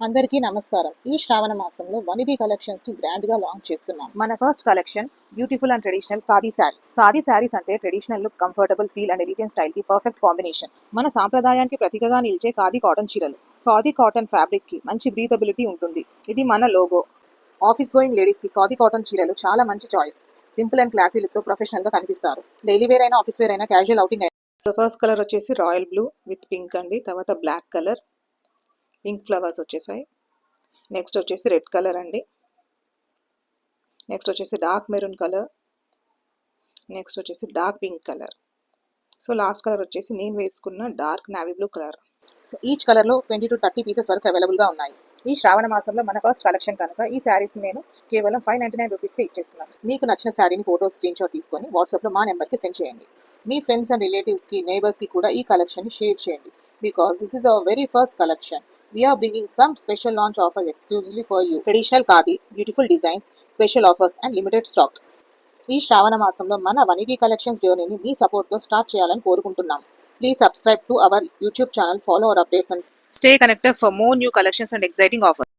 అందరికీ నమస్కారం. ఈ శ్రావణ మాసంలో వనిది కలెక్షన్స్ ని గ్రాండ్ గా లాంచ్ చేస్తున్నాం. మన first collection beautiful and traditional khadi saris. Khadi saris అంటే traditional look, comfortable feel and elegant style కి పర్ఫెక్ట్ కాంబినేషన్. మన సాంప్రదాయానికి ప్రతీకగా నిలిచే ఖాదీ కాటన్ చీరలు. ఖాదీ కాటన్ ఫ్యాబ్రిక్ కి మంచి బ్రీతబిలిటీ ఉంటుంది. ఇది మన లోగో. ఆఫీస్ గోయింగ్ లేడీస్ కి ఖాదీ కాటన్ చీరలు చాలా మంచి choice. Simple and classy look తో ప్రొఫెషనల్ గా కనిపిస్తారు. డైలీ వేర్ అయినా, ఆఫీస్ వేర్ అయినా, క్యాజువల్ అవుటింగ్ అయినా. సో ఫస్ట్ కలర్ వచ్చేసి రాయల్ బ్లూ విత్ పింక్ అండి. తర్వాత బ్లాక్ కలర్, పింక్ ఫ్లవర్స్ వచ్చేసాయి. నెక్స్ట్ వచ్చేసి రెడ్ కలర్ అండి. నెక్స్ట్ వచ్చేసి డార్క్ మెరూన్ కలర్. నెక్స్ట్ వచ్చేసి dark pink colour. So last colour వచ్చేసి నేను వేసుకున్న dark navy blue colour. So each కలర్లో 20 to 30 పీసెస్ వరకు అవైలబుల్గా ఉన్నాయి. ఈ శ్రావణ మాసంలో మన ఫస్ట్ కలెక్షన్ కనుక ఈ శారీస్ని నేను కేవలం 599 రూపీస్కి ఇచ్చేస్తున్నాను. మీకు నచ్చిన శారీని ఫోటో స్క్రీన్ షాట్ తీసుకొని వాట్సాప్లో మా నెంబర్కి సెండ్ చేయండి. మీ ఫ్రెండ్స్ అండ్ రిలేటివ్స్కి, నైబర్స్కి కూడా ఈ కలెక్షన్ని షేర్ చేయండి. Because this is our very first collection. We are bringing some special launch offers exclusively for you. Traditional khadi, beautiful designs, special offers and limited stock. ఈ శ్రావణ మాసంలో మన వనిది కలెక్షన్స్ జర్నీని మీ సపోర్ట్తో స్టార్ట్ చేయాలని కోరుకుంటున్నాం. Please subscribe to our YouTube channel, follow our updates and stay connected for more new collections and exciting offers.